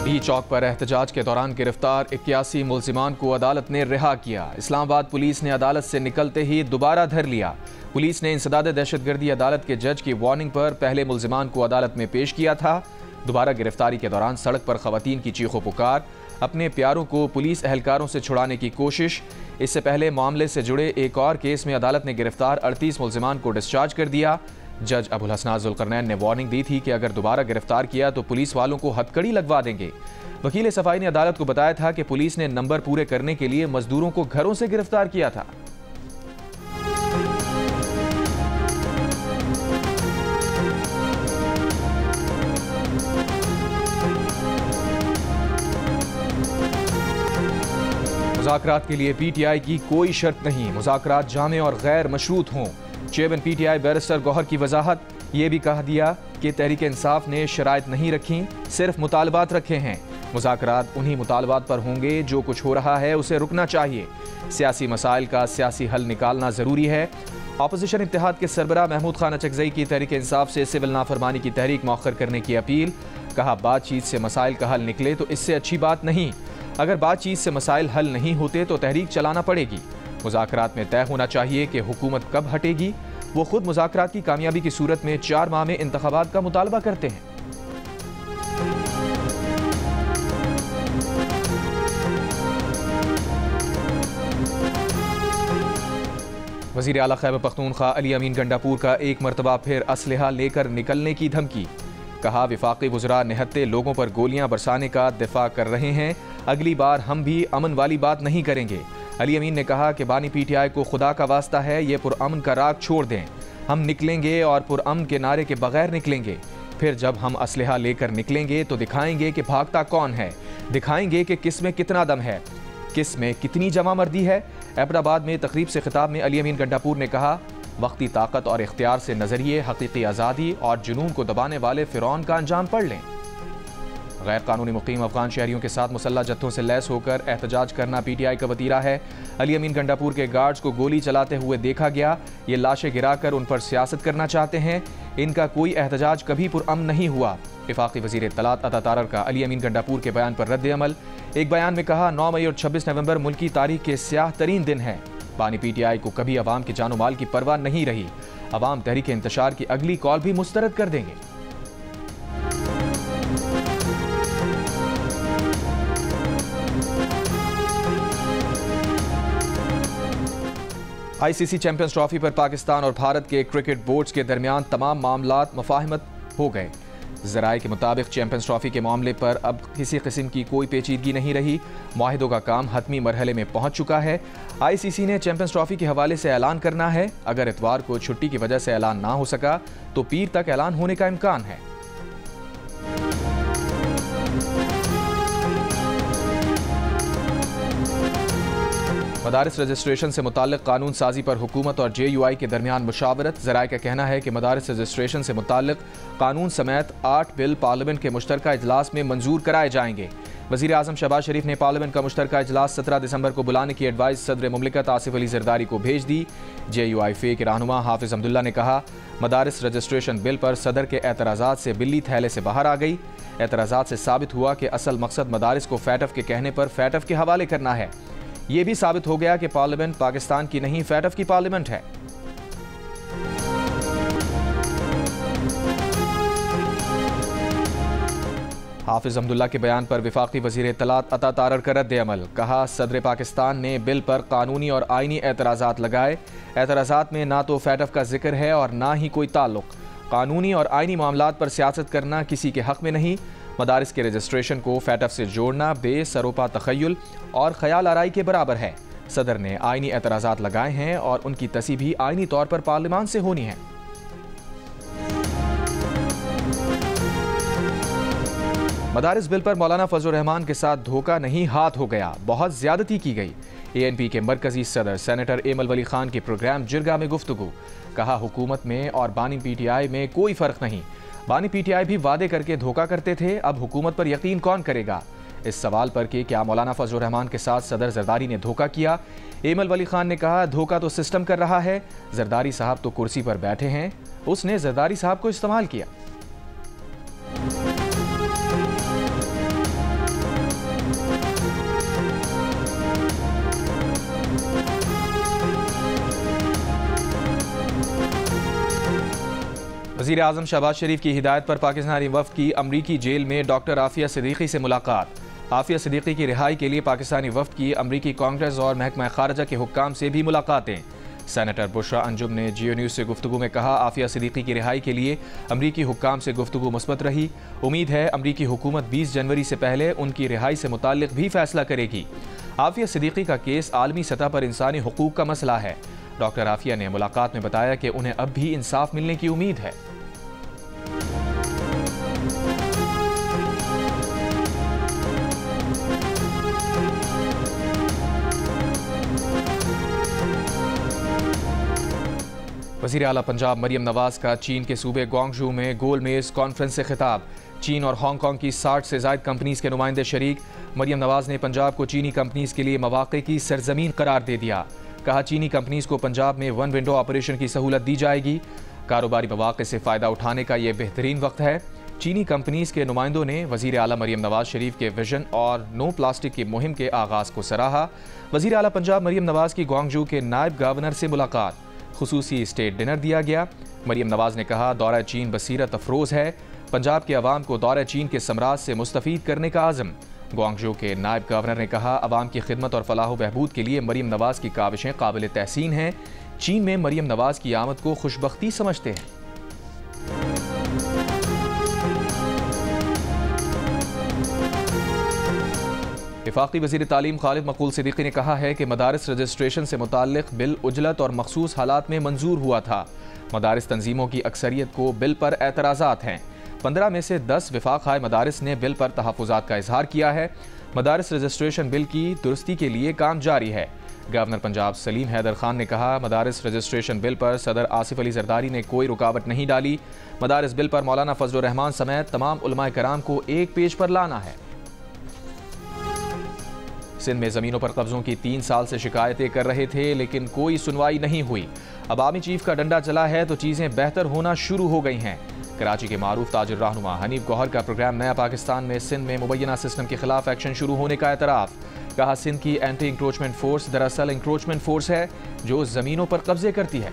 D चौक पर एहतजाज के दौरान गिरफ्तार 81 मुल्जिमान को अदालत ने रिहा किया। इस्लामाबाद पुलिस ने अदालत से निकलते ही दोबारा धर लिया। पुलिस ने इंसदाद दहशतगर्दी अदालत के जज की वार्निंग पर पहले मुल्जिमान को अदालत में पेश किया था। दोबारा गिरफ्तारी के दौरान सड़क पर खवातीन की चीखों पुकार, अपने प्यारों को पुलिस एहलकारों से छुड़ाने की कोशिश। इससे पहले मामले से जुड़े एक और केस में अदालत ने गिरफ्तार 38 मुल्जिमान को डिस्चार्ज कर दिया। जज अबुल हसनात जुल्करनैन ने वार्निंग दी थी कि अगर दोबारा गिरफ्तार किया तो पुलिस वालों को हथकड़ी लगवा देंगे। वकील सफाई ने अदालत को बताया था कि पुलिस ने नंबर पूरे करने के लिए मजदूरों को घरों से गिरफ्तार किया था। मुज़ाकरात के लिए पीटीआई की कोई शर्त नहीं, मुज़ाकरात जामे और गैर मशरूत हों। चेयरमैन पीटीआई बैरिस्टर गौहर की वजाहत, ये भी कहा दिया कि तहरीक इंसाफ ने शराइत नहीं रखी, सिर्फ मुतालबात रखे हैं। मुज़ाकरात उन्हीं मुतालबात पर होंगे, जो कुछ हो रहा है उसे रुकना चाहिए। सियासी मसाइल का सियासी हल निकालना ज़रूरी है। अपोजिशन इत्तेहाद के सरबराह महमूद खान अचकज़ई की तहरीक इंसाफ से सिविल नाफरमानी की तहरीक मौखर करने की अपील। कहा, बातचीत से मसाइल का हल निकले तो इससे अच्छी बात नहीं। अगर बातचीत से मसाइल हल नहीं होते तो तहरीक चलाना पड़ेगी। मुज़ाकरात में तय होना चाहिए कि हुकूमत कब हटेगी। वो खुद मुज़ाकरात की कामयाबी की सूरत में 4 माह में इंतखाबात का मुतालबा करते हैं। वज़ीर आला खैबर पख्तूनख्वा अली अमीन गंडापुर का एक मरतबा फिर असलहा लेकर निकलने की धमकी। कहा, विफाकी वज़रा निहत्ते लोगों पर गोलियां बरसाने का दिफा कर रहे हैं, अगली बार हम भी अमन वाली बात नहीं करेंगे। अली अमीन ने कहा कि बानी पीटीआई को खुदा का वास्ता है, ये पुरअमन का राग छोड़ दें। हम निकलेंगे और पुरअमन के नारे के बगैर निकलेंगे। फिर जब हम असलहा लेकर निकलेंगे तो दिखाएंगे कि भागता कौन है, दिखाएंगे कि किस में कितना दम है, किस में कितनी जमा मर्दी है। एबटाबाद में तकरीब से खिताब में अली अमीन गंडापुर ने कहा, वक्ती ताकत और इख्तियार से नजरिए हकीकी आज़ादी और जुनून को दबाने वाले फिरौन का अंजाम पढ़ लें। गैर कानूनी मुकीम अफगान शहरियों के साथ मुसल्लह जत्थों से लैस होकर एहतजाज करना पीटीआई का वतीरा है। अली अमीन गंडापुर के गार्ड्स को गोली चलाते हुए देखा गया। ये लाशें गिराकर उन पर सियासत करना चाहते हैं। इनका कोई एहतजाज कभी पुरअमन नहीं हुआ। वफाकी वज़ीर इत्तलात अता तारर का अली अमीन गंडापुर के बयान पर रद्द अमल। एक बयान में कहा, 9 मई और 26 नवंबर मुल्की तारीख के स्याह तरीन दिन है। बानी पीटीआई को कभी अवाम की जानो माल की परवाह नहीं रही। अवाम तहरीक इंतशार की अगली कॉल भी मुस्तरद कर देंगे। आईसीसी चैंपियंस ट्रॉफी पर पाकिस्तान और भारत के क्रिकेट बोर्ड्स के दरमियान तमाम मामलात मुफाहमत हो गए। ज़राए के मुताबिक चैंपियंस ट्रॉफी के मामले पर अब किसी किस्म की कोई पेचीदगी नहीं रही। मुआहिदों का काम हतमी मरहले में पहुंच चुका है। आईसीसी ने चैंपियंस ट्रॉफी के हवाले से ऐलान करना है। अगर इतवार को छुट्टी की वजह से ऐलान ना हो सका तो पीर तक ऐलान होने का इम्कान है। मदारिस रजिस्ट्रेशन से मुताल्लिक कानून साजी पर हुकूमत और JUI के दरमियान मुशावरत। ज़राए का कहना है कि मदारिस रजिस्ट्रेशन से मुताल्लिक कानून समेत 8 बिल पार्लियामेंट के मुश्तरका इजलास में मंजूर कराए जाएंगे। वज़ीर आज़म शहबाज शरीफ ने पार्लियामेंट का मुश्तरका इजलास 17 दिसंबर को बुलाने की एडवाइस सदर मुमलिकत आसिफ अली ज़रदारी को भेज दी। JUI फे के रहनुमा हाफिज़ अब्दुल्ला ने कहा, मदारिस रजिस्ट्रेशन बिल पर सदर के एतराज़ात से बिल्ली थैले से बाहर आ गई। एतराज़ात से साबित हुआ कि असल मकसद मदारिस को फैटफ के कहने पर फैटफ के हवाले करना है। ये भी साबित हो गया कि पार्लियामेंट पाकिस्तान की नहीं, फैटफ की पार्लियामेंट है। हाफिज अब्दुल्ला के बयान पर वफाकी वज़ीर इत्तलात अता तारर का रद्द अमल। कहा, सदर पाकिस्तान ने बिल पर कानूनी और आइनी एतराज़ात लगाए। एतराज़ात में ना तो फैटफ का जिक्र है और ना ही कोई ताल्लुक। कानूनी और आइनी मामलात पर सियासत करना किसी के हक में नहीं। मदारिस के रजिस्ट्रेशन को फैटफ से जोड़ना बेसरोपा तखय्युल और ख्याल आराई के बराबर है। सदर ने आइनी एतराज़ात लगाए हैं और उनकी तसी भी आइनी तौर पर पार्लियामान से होनी है। मदारिस बिल पर मौलाना फजलुर रहमान के साथ धोखा नहीं, हाथ हो गया, बहुत ज्यादती की गई। ANP के मरकजी सदर सेनेटर एमल वली खान के प्रोग्राम जिरगा में गुफ्तगू। कहा, हुकूमत में और बानी PTI में कोई फर्क नहीं। बानी PTI भी वादे करके धोखा करते थे, अब हुकूमत पर यकीन कौन करेगा। इस सवाल पर कि क्या मौलाना फजलुर रहमान के साथ सदर जरदारी ने धोखा किया, एमल वली खान ने कहा, धोखा तो सिस्टम कर रहा है। जरदारी साहब तो कुर्सी पर बैठे हैं, उसने जरदारी साहब को इस्तेमाल किया। वज़ीर आज़म शहबाज शरीफ की हिदायत पर पाकिस्तानी वफ़द की अमरीकी जेल में डॉक्टर आफिया सिद्दीकी से मुलाकात। आफिया सिद्दीकी की रिहाई के लिए पाकिस्तानी वफ़द की अमरीकी कांग्रेस और महकमा ख़ारजा के हुक्काम से भी मुलाकातें। सेनेटर बुशरा अंजुम ने जियो न्यूज़ से गुफ्तगू में कहा, आफिया सिद्दीकी की रिहाई के लिए अमरीकी हुक्काम से गुफ्तगू मुस्बत रही। उम्मीद है अमरीकी हुकूमत 20 जनवरी से पहले उनकी रिहाई से मुताल्लिक़ भी फैसला करेगी। आफिया सिद्दीकी का केस आलमी सतह पर इंसानी हुकूक का मसला है। डॉक्टर आफिया ने मुलाकात में बताया कि उन्हें अब भी इंसाफ मिलने की उम्मीद है। वज़ीर आला पंजाब मरियम नवाज का चीन के सूबे ग्वांगझू में गोल मेज कॉन्फ्रेंस से खिताब। चीन और हांगकांग की 60 से ज़ायद कंपनीज के नुमाइंदे शरीक। मरियम नवाज ने पंजाब को चीनी कंपनीज के लिए मौक़े की सरजमीन करार दे दिया। कहा, चीनी कंपनीज को पंजाब में वन विंडो ऑपरेशन की सहूलत दी जाएगी। कारोबारी मौक़े से फ़ायदा उठाने का ये बेहतरीन वक्त है। चीनी कंपनीज के नुमाइंदों ने वज़ीर आला मरियम नवाज शरीफ के विजन और नो प्लास्टिक की मुहिम के आगाज़ को सराहा। वज़ीर आला पंजाब मरियम नवाज की ग्वांगझू के नायब गवर्नर से मुलाकात। खुसूसी स्टेट डिनर दिया गया। मरियम नवाज ने कहा, दौरा चीन बसीरत अफरोज़ है। पंजाब के अवाम को दौरा चीन के समराज से मुस्तफ़ीद करने का आज़म। ग्वांगझू के नायब गवर्नर ने कहा, अवाम की खिदमत और फलाह बहबूद के लिए मरियम नवाज की काविशें काबिल तहसीन हैं। चीन में मरियम नवाज की आमद को खुशबख्ती समझते हैं। वफाकी वज़ीर तालीम खालिद मकबूल सिद्दीकी ने कहा है कि मदारिस रजिस्ट्रेशन से मुताल्लिक़ बिल उजलत और मखसूस हालात में मंजूर हुआ था। मदारिस तंजीमों की अक्सरियत को बिल पर एतराज़ात हैं। 15 में से 10 वफाक हाय मदारिस ने बिल पर तहफ़्फ़ुज़ात का इजहार किया है। मदारिस रजिस्ट्रेशन बिल की दुरुस्ती के लिए काम जारी है। गवर्नर पंजाब सलीम हैदर खान ने कहा, मदारिस रजिस्ट्रेशन बिल पर सदर आसिफ अली जरदारी ने कोई रुकावट नहीं डाली। मदारिस बिल पर मौलाना फजलुर रहमान समेत तमाम उलमाए कराम को एक पेज पर लाना है। सिंध में ज़मीनों पर कब्ज़ों की 3 साल से शिकायतें कर रहे थे, लेकिन कोई सुनवाई नहीं हुई। अब आर्मी चीफ का डंडा चला है तो चीज़ें बेहतर होना शुरू हो गई हैं। कराची के मारूफ ताजिर रहनुमा हनीफ गौहर का प्रोग्राम नया पाकिस्तान में सिंध में मुबैना सिस्टम के खिलाफ एक्शन शुरू होने का एतराफ़। कहा, सिंध की एंटी इंक्रोचमेंट फोर्स दरअसल इंक्रोचमेंट फोर्स है जो ज़मीनों पर कब्जे करती है।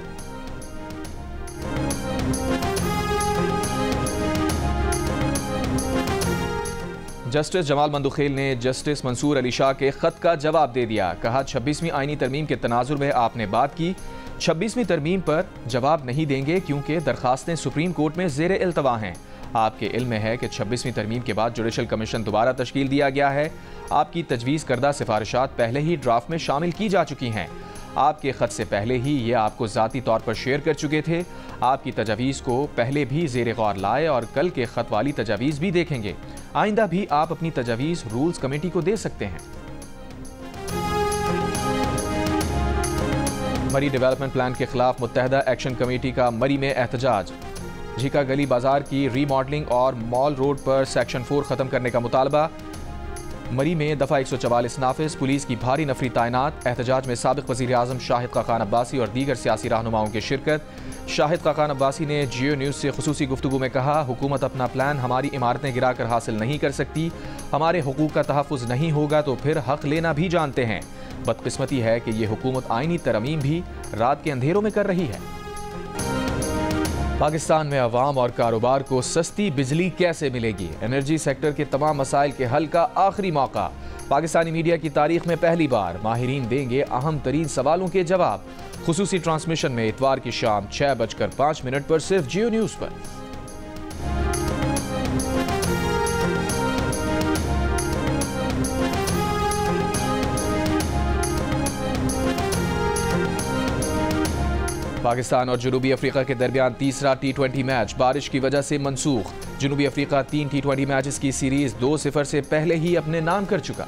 जस्टिस जमाल मंदुखेल ने जस्टिस मंसूर अली शाह के ख़त का जवाब दे दिया। कहा, 26वीं आईनी तरमीम के तनाजुर में आपने बात की, 26वीं तरमीम पर जवाब नहीं देंगे क्योंकि दरखास्तें सुप्रीम कोर्ट में ज़ेर इल्तवा हैं। आपके इल्म में है कि 26वीं तरमीम के बाद जुडिशल कमीशन दोबारा तश्कील दिया गया है। आपकी तजवीज़ करदा सिफारिशात पहले ही ड्राफ्ट में शामिल की जा चुकी हैं। आपके ख़त से पहले ही ये आपको ज़ाती तौर पर शेयर कर चुके थे। आपकी तजावीज़ को पहले भी ज़ेर गौर लाए और कल के ख़त वाली तजावीज़ भी देखेंगे। आइंदा भी आप अपनी तजावीज़ रूल्स कमेटी को दे सकते हैं। मरी डेवलपमेंट प्लान के खिलाफ मुत्तहदा एक्शन कमेटी का मरी में एहतजाज। झीका गली बाजार की रीमॉडलिंग और मॉल रोड पर सेक्शन 4 ख़त्म करने का मुतालबा। मरी में दफ़ा 144 नाफिज, पुलिस की भारी नफरी तैनात। एहतजाज में साबिक़ वज़ीर आज़म शाहिद खाकान अब्बासी और दीगर सियासी रहनुमाओं की शिरकत। शाहिद खाकान अब्बासी ने जियो न्यूज़ से खुसूसी गुफ्तगू में कहा, हुकूमत अपना प्लान हमारी इमारतें गिराकर हासिल नहीं कर सकती। हमारे हुकूक का तहफ़्फ़ुज़ नहीं होगा तो फिर हक़ लेना भी जानते हैं। बदकिस्मती है कि ये हुकूमत आईनी तरमीम भी रात के अंधेरों में कर रही है। पाकिस्तान में अवाम और कारोबार को सस्ती बिजली कैसे मिलेगी? एनर्जी सेक्टर के तमाम मसाइल के हल का आखिरी मौका। पाकिस्तानी मीडिया की तारीख में पहली बार माहिरीन देंगे अहम तरीन सवालों के जवाब। खुसूसी ट्रांसमिशन में इतवार की शाम 6:05 पर सिर्फ जियो न्यूज़ पर। पाकिस्तान और जनूबी अफ्रीका के दरमियान तीसरा T20 मैच बारिश की वजह से मनसूख। जनूबी अफ्रीका 3 T20 मैचेस की सीरीज 2-0 से पहले ही अपने नाम कर चुका।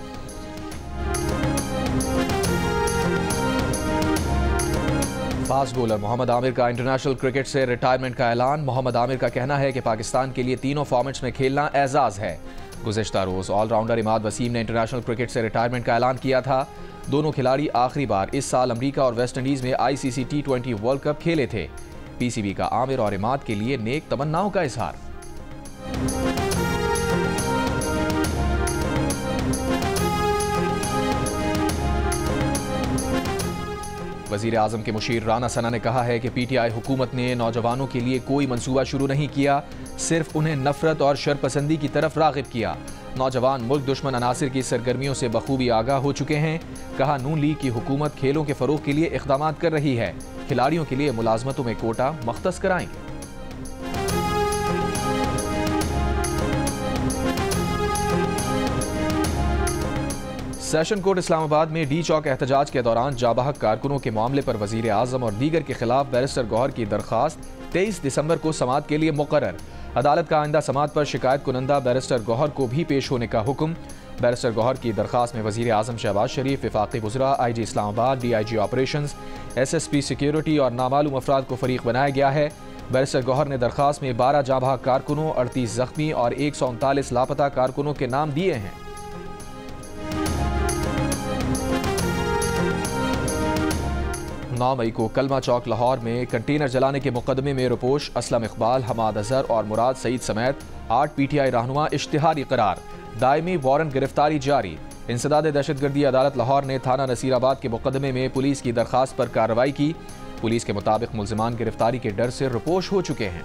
फास्ट बॉलर मोहम्मद आमिर का इंटरनेशनल क्रिकेट से रिटायरमेंट का ऐलान। मोहम्मद आमिर का कहना है कि पाकिस्तान के लिए तीनों फॉर्मेट्स में खेलना एजाज है। गुज़िश्ता रोज़ ऑलराउंडर इमाद वसीम ने इंटरनेशनल क्रिकेट से रिटायरमेंट का ऐलान किया था। दोनों खिलाड़ी आखिरी बार इस साल अमेरिका और वेस्ट इंडीज़ में ICC T20 वर्ल्ड कप खेले थे। PCB का आमिर और इमाद के लिए नेक तमन्नाओं का इजहार। वज़ीर आज़म के मुशीर राना सना ने कहा है कि PTI हुकूमत ने नौजवानों के लिए कोई मंसूबा शुरू नहीं किया, सिर्फ उन्हें नफरत और शरपसंदी की तरफ राग़िब किया। नौजवान मुल्क दुश्मन अनासिर की सरगर्मियों से बखूबी आगाह हो चुके हैं। कहा, नून लीग की हुकूमत खेलों के फ़रोग़ के लिए इक़दामात कर रही है, खिलाड़ियों के लिए मुलाजमतों में कोटा मख्तस कराएंगे। सेशन कोर्ट इस्लामाबाद में डी चौक एहतजाज के दौरान जाबहक कारकुनों के मामले पर वज़ीर आज़म और दीगर के खिलाफ बैरिस्टर गौहर की दरख्वास्त 23 दिसंबर को समाअत के लिए मुकर्रर। अदालत का आइंदा समाअत पर शिकायत कुनंदा बैरिस्टर गौहर को भी पेश होने का हुक्म। बैरिस्टर गौहर की दरख्वास्त में वज़ीर आज़म शहबाज शरीफ, वफाकी वज़रा, IG Islamabad, DIG operations, SSP security और नामालूम अफराद को फरीक बनाया गया है। बैरिस्टर गौहर ने दरख्वास्त में 12 जाबहक कारकुनों, 38 जख्मी और 139 लापता कारकुनों के नाम दिए हैं। 9 मई को कलमा चौक लाहौर में कंटेनर जलाने के मुकदमे में रुपोश असलम इकबाल, हमाद अजहर और मुराद सईद समेत 8 PTI रहनुमा इश्तिहारी करार। दायमी वारंट गिरफ्तारी जारी। इंसदाद दहशतगर्दी अदालत लाहौर ने थाना नसीराबाद के मुकदमे में पुलिस की दरखास्त पर कार्रवाई की। पुलिस के मुताबिक मुल्जिमान गिरफ्तारी के डर से रुपोश हो चुके हैं।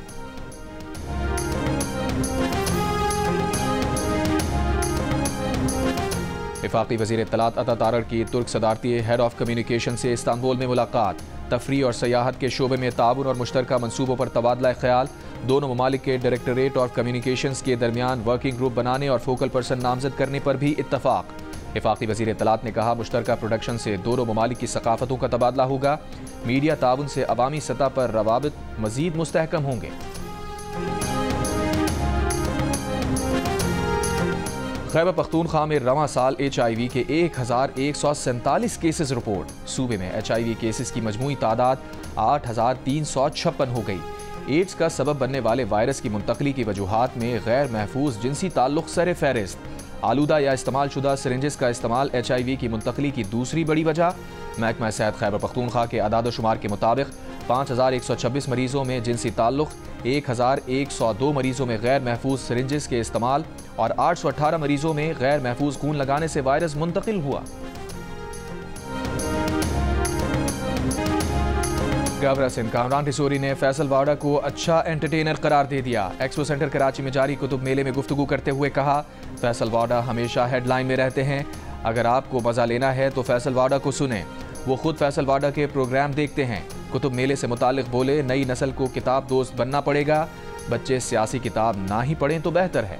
वफाकी वज़ीर इत्तलात अता तारड़ की तुर्क सदारती हेड ऑफ कम्युनिकेशन से इस्तांबुल में मुलाकात। तफरी और सयाहत के शोबे में ताउन और मुश्तरका मनसूबों पर तबादला ख्याल। दोनों ममालिक के डायरेक्टरेट ऑफ कम्युनिकेशंस के दरमियान वर्किंग ग्रुप बनाने और फोकल पर्सन नामजद करने पर भी इत्तफाक। वफाकी वज़ीर इत्तलात ने कहा, मुश्तरका प्रोडक्शन से दोनों ममालिक की सकाफतों का तबादला होगा। मीडिया ताउन से अवामी सतह पर रवाबित मजीद मुस्तहकम होंगे। खैबर पख्तूनख्वा में रवां साल HIV के 1147 केसेस रिपोर्ट। सूबे में HIV केसेस की मजमूई तादाद 8356 हो गई। एड्स का सबब बनने वाले वायरस की मुंतकली की वजूहात में गैर महफूज जिनसी ताल्लुक सर फहरिस्त। आलूदा या इस्तेमाल शुदा सिरिंजेस का इस्तेमाल HIV की मुंतकली की दूसरी बड़ी वजह। महकमा सेहत खैबर पख्तूनख्वा के अदाद शुमार के मुताबिक 5126 मरीजों में जिनसी ताल्लुक, 1102 मरीजों में गैर महफूज सिरिंजेस के इस्तेमाल और 818 मरीजों में गैर महफूज खून लगाने से वायरस मुंतकिल हुआ। गवर्नर सिंध कामरान रिसोरी ने फैसल वाडा को अच्छा एंटरटेनर करार दे दिया। एक्सपो सेंटर कराची में जारी कुतुब मेले में गुफ्तगू करते हुए कहा, फैसल वाडा हमेशा हेडलाइन में रहते हैं। अगर आपको मजा लेना है तो फैसल वाडा को सुने। वो खुद फैसल वाडा के प्रोग्राम देखते हैं। कुतुब मेले से मुतालिक बोले, नई नस्ल को किताब दोस्त बनना पड़ेगा। बच्चे सियासी किताब ना ही पढ़ें तो बेहतर है।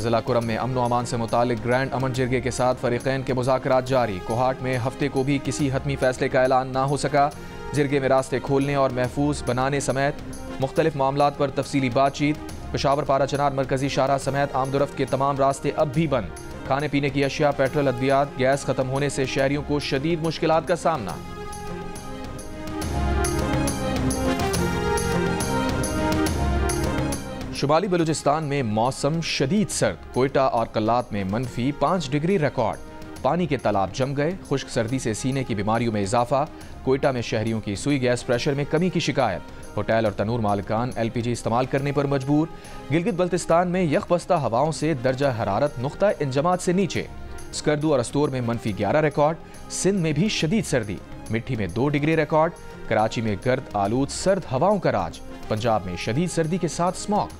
जिला कुरम में अमन व अमान से मुतालिक ग्रैंड अमन जिरगे के साथ फरीकैन के मुज़ाकरात जारी। कोहाट में हफ्ते को भी किसी हतमी फैसले का ऐलान ना हो सका। जिरगे में रास्ते खोलने और महफूज बनाने समेत मुख्तलिफ मामलात पर तफसीली बातचीत। पेशावर पारा चनार मरकजी शाहरा समेत आमदोरफ्त के तमाम रास्ते अब भी बंद। खाने पीने की अशिया, पेट्रोल, अद्वियात, गैस खत्म होने से शहरियों को शदीद मुश्किलात का सामना। शुमाली बलूचिस्तान में मौसम शदीद सर्द। कोयटा और कल्लात में -5 डिग्री रिकॉर्ड। पानी के तालाब जम गए। खुश्क सर्दी से सीने की बीमारियों में इजाफा। कोयटा में शहरियों की सुई गैस प्रेशर में कमी की शिकायत। होटल और तनूर मालिकान LPG इस्तेमाल करने पर मजबूर। गिलगित बल्तिस्तान में यखबस्ता हवाओं से दर्जा हरारत नुख्ता इंजमात से नीचे। स्कर्दू और अस्तोर में -11 रिकॉर्ड। सिंध में भी शदीद सर्दी। मिट्टी में 2 डिग्री रिकॉर्ड। कराची में गर्द आलूद सर्द हवाओं का राज। पंजाब में शदीद सर्दी के साथ स्मॉग।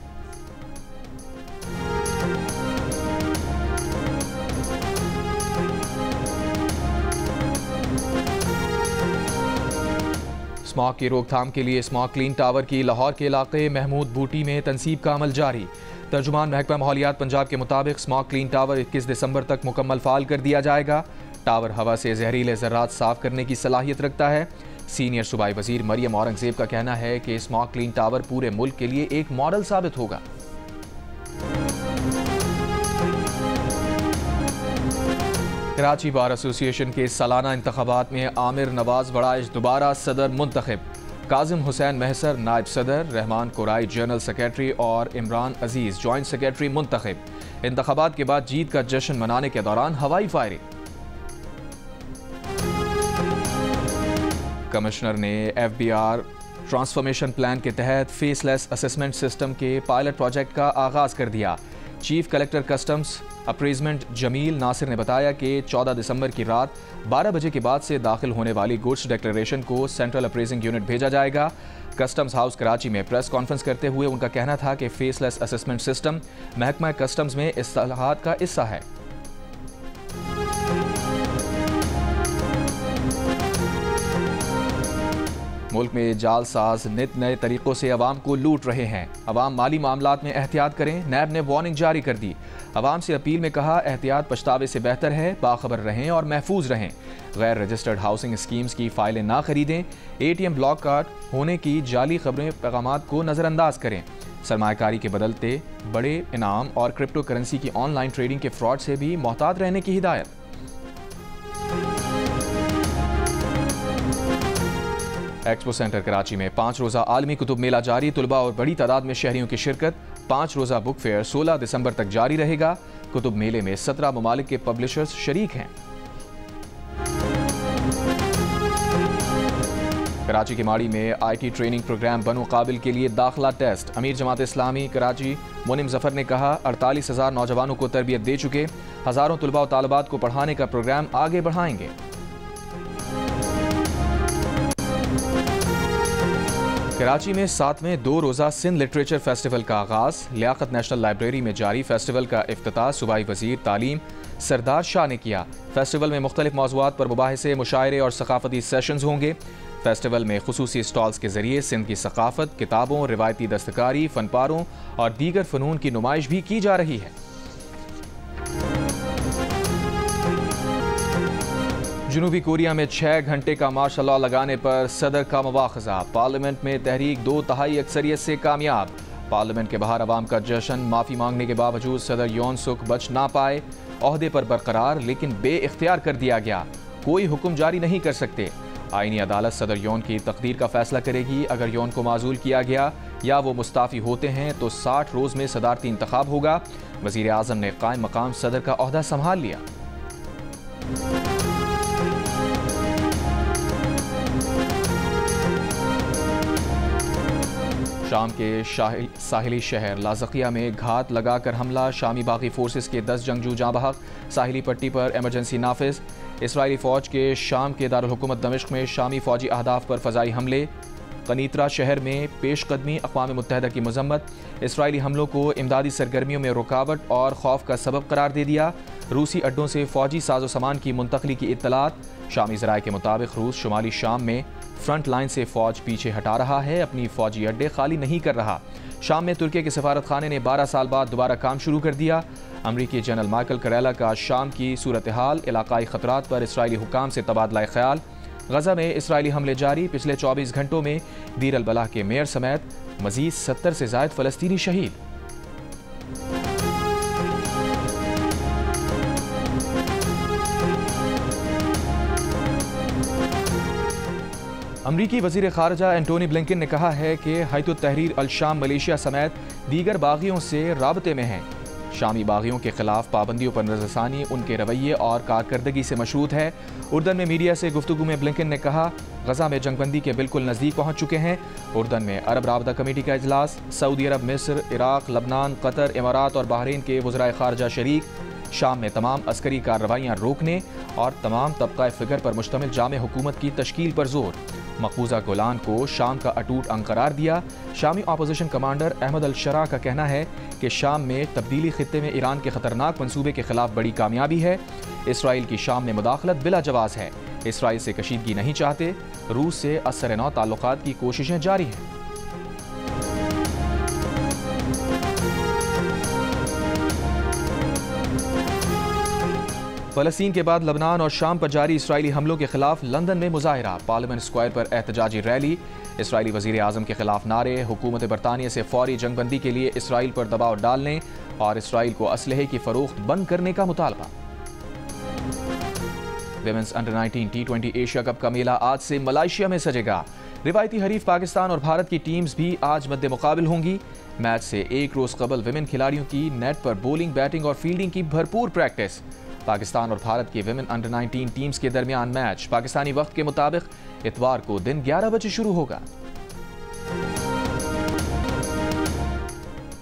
स्मॉग की रोकथाम के लिए स्मॉग क्लीन टावर की लाहौर के इलाके महमूद बूटी में तनसीब का अमल जारी। तर्जुमान महकमा माहौलियात पंजाब के मुताबिक स्मॉग क्लीन टावर 21 दिसंबर तक मुकम्मल फाल कर दिया जाएगा। टावर हवा से जहरीले ज़र्रात साफ करने की सलाहियत रखता है। सीनियर सूबाई वजीर मरियम औरंगजेब का कहना है कि स्मॉग क्लीन टावर पूरे मुल्क के लिए एक मॉडल साबित होगा। कराची बार एसोसिएशन के सालाना इंतखाबात में आमिर नवाज वड़ाइश दोबारा सदर मुंतखब। काजिम हुसैन महसर नायब सदर, रहमान कुराई जनरल सेक्रेटरी और इमरान अजीज जॉइंट सेक्रेटरी मुंतखब। इंतखाबात के बाद जीत का जश्न मनाने के दौरान हवाई फायरिंग। कमिश्नर ने FBR ट्रांसफॉर्मेशन प्लान के तहत फेसलेस असेसमेंट सिस्टम के पायलट प्रोजेक्ट का आगाज कर दिया। Chief collector customs appraisement Jamil Nasir ने बताया कि 14 दिसंबर की रात 12 बजे के बाद से दाखिल होने वाली गुड्स डिक्लेरेशन को सेंट्रल अप्रेजिंग यूनिट भेजा जाएगा। कस्टम्स हाउस कराची में प्रेस कॉन्फ्रेंस करते हुए उनका कहना था कि फेसलेस असेसमेंट सिस्टम महकमा कस्टम्स में इस्लाहात का हिस्सा है। मुल्क में जालसाज नित नए तरीकों से अवाम को लूट रहे हैं। अवाम माली मामलात में एहतियात करें। नैब ने वार्निंग जारी कर दी। अवाम से अपील में कहा, एहतियात पछतावे से बेहतर है, बाखबर रहें और महफूज रहें। गैर रजिस्टर्ड हाउसिंग स्कीम्स की फाइलें ना खरीदें। ATM ब्लॉक कार्ड होने की जाली खबरें पैगामात को नज़रअंदाज करें। सरमायाकारी के बदलते बड़े इनाम और क्रिप्टो करेंसी की ऑनलाइन ट्रेडिंग के फ्रॉड से भी मोहतात रहने की हिदायत। एक्सपो सेंटर कराची में 5 रोज़ा आलमी कुतुब मेला जारी। तुलबा और बड़ी तादाद में शहरियों की शिरकत। 5 रोज़ा बुक फेयर 16 दिसंबर तक जारी रहेगा। कुतुब मेले में 17 ममालिक के पब्लिशर्स शरीक हैं। कराची की माड़ी में IT ट्रेनिंग प्रोग्राम बनो काबिल के लिए दाखिला टेस्ट। अमीर जमात इस्लामी कराची मुनिम जफर ने कहा, 48,000 नौजवानों को तरबियत दे चुके, हज़ारों तुलबा और तालिबात को पढ़ाने का प्रोग्राम आगे बढ़ाएंगे। कराची में 7वें 2 रोज़ा सिंध लिटरेचर फेस्टिवल का आगाज़। लियाकत नेशनल लाइब्रेरी में जारी फेस्टिवल का इफ्तिताह सूबाई वज़ीर तालीम सरदार शाह ने किया। फेस्टिवल में मुख्तलिफ मौज़ूआत पर मुबाहिसे, मुशायरे और सकाफती सेशंस होंगे। फेस्टिवल में खुसूसी स्टॉल्स के जरिए सिंध की सकाफत, किताबों, रिवायती दस्तकारी, फनपारों और दीगर फ़नून की नुमाइश भी की जा रही है। जनूबी कोरिया में 6 घंटे का मार्शल लॉ लगाने पर सदर का मुवाखज़ा। पार्लियामेंट में तहरीक 2/3 अक्सरियत से कामयाब। पार्लियामेंट के बाहर अवाम का जश्न। माफ़ी मांगने के बावजूद सदर यौन सुख बच ना पाए। ओहदे पर बरकरार लेकिन बेइख्तियार कर दिया गया। कोई हुक्म जारी नहीं कर सकते। आईनी अदालत सदर यौन की तकदीर का फैसला करेगी। अगर यौन को माजूल किया गया या वो मुस्ताफ़ी होते हैं तो 60 रोज़ में सदारती इंतखाब होगा। वज़ीर आज़म ने कायम मकाम सदर का ओहदा संभाल लिया। शाम के साहिली शहर लाज़किया में घात लगाकर हमला। शामी बागी फोर्सेस के 10 जंगजू जाँ बहक। साहिली पट्टी पर एमरजेंसी नाफिज। इसराइली फ़ौज के शाम के दारुल हुकूमत दमिश्क में शामी फ़ौजी अहदाफ पर फ़ज़ाई हमले। कनीतरा शहर में पेशकदमी अक़वाम मुत्तहिदा की मज़म्मत। इसराइली हमलों को इमदादी सरगर्मियों में रुकावट और खौफ का सबब करार दे दिया। रूसी अड्डों से फ़ौजी साजो सामान की मुंतकली की इत्तलात। शामी ज़राए के मुताबिक रूस शुमाली शाम में फ्रंट लाइन से फ़ौज पीछे हटा रहा है, अपनी फ़ौजी अड्डे खाली नहीं कर रहा। शाम में तुर्की के सफारत खाने ने 12 साल बाद दोबारा काम शुरू कर दिया। अमरीकी जनरल माइकल करेला का शाम की सूरत हाल, इलाकाई ख़तरात पर इसराइली हुकाम से तबादला ख्याल। गजा में इसराइली हमले जारी। पिछले 24 घंटों में दीर अल बलाह के मेयर समेत मजीद 70 से ज़ायद फ़लस्तीनी शहीद। अमरीकी वज़ीर ख़ारजा एंटोनी ब्लिंकन ने कहा है कि हैतुत तहरीर अल शाम मलेशिया समेत दीगर बागियों से राबते में हैं। शामी बागियों के खिलाफ पाबंदियों पर नज़रसानी उनके रवैये और कारकर्दगी से मशरूत है। उर्दन में मीडिया से गुफ्तगू में ब्लिंकन ने कहा, गजा में जंगबंदी के बिल्कुल नज़दीक पहुँच चुके हैं। उर्दन में अरब राबता कमेटी का इजलास। सऊदी अरब, मिस्र, इराक, लबनान, कतर, इमारात और बहरीन के वज़राए ख़ारजा शरीक। शाम में तमाम अस्करी कार्रवाइयाँ रोकने और तमाम तबका फ़िक्र पर मुश्तमिल जामे हुकूमत की तश्कील पर जोर। मकबूजा गोलान को शाम का अटूट अंग करार दिया। शामी अपोजिशन कमांडर अहमद अल शरा का कहना है कि शाम में तब्दीली खित्ते में ईरान के खतरनाक मंसूबे के खिलाफ बड़ी कामयाबी है। इसराइल की शाम में मुदाखलत बिला जवाज़ है। इसराइल से कशीदगी नहीं चाहते। रूस से असर नौ ताल्लुकात की कोशिशें जारी हैं। फ़लस्तीन के बाद लबनान और शाम पर जारी इसराइली हमलों के खिलाफ लंदन में मुजाहिरा। पार्लियामेंट स्क्वायर पर एहतजाजी रैली। इसराइली वज़ीर आज़म के खिलाफ नारे। हुकूमत बरतानिया से फौरी जंगबंदी के लिए इसराइल पर दबाव डालने और इसराइल को असलहे की फ़रोख्त बंद करने का मुतालबा। Women's under 19 T20 Asia cup का मेला आज से मलेशिया में सजेगा। रिवायती हरीफ पाकिस्तान और भारत की टीम्स भी आज मद्दे मुकाबिल होंगी। मैच से एक रोज़ कबल विमेन खिलाड़ियों की नेट पर बॉलिंग, बैटिंग और फील्डिंग की भरपूर प्रैक्टिस। पाकिस्तान और भारत की विमेन अंडर 19 टीम्स के दरमियान मैच पाकिस्तानी वक्त के मुताबिक इतवार को दिन 11 बजे शुरू होगा।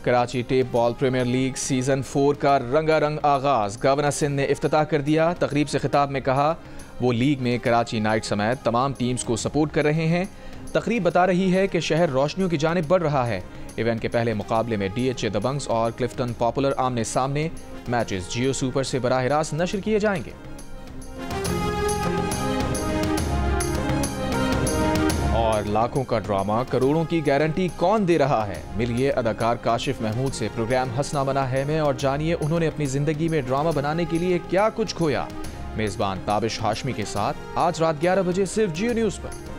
Karachi Tape Ball Premier League season 4 का रंगारंग आगाज। गवर्नर सिंध ने इफ्तिताह कर दिया। तकरीब से खिताब में कहा वो लीग में कराची नाइट समेत तमाम टीम्स को सपोर्ट कर रहे हैं। तकरीब बता रही है कि शहर रोशनियों की जानिब बढ़ रहा है। इवेंट के पहले मुकाबले में DHA दबंग्स और क्लिफ्टन पॉपुलर आमने सामने। मैचेस जियो सुपर से बराह रास्त नशर किए जाएंगे। और लाखों का ड्रामा, करोड़ों की गारंटी कौन दे रहा है? मिलिए अदाकार काशिफ महमूद से प्रोग्राम हंसना मना है में और जानिए उन्होंने अपनी जिंदगी में ड्रामा बनाने के लिए क्या कुछ खोया। मेजबान ताबिश हाशमी के साथ आज रात 11 बजे सिर्फ जियो न्यूज़ पर।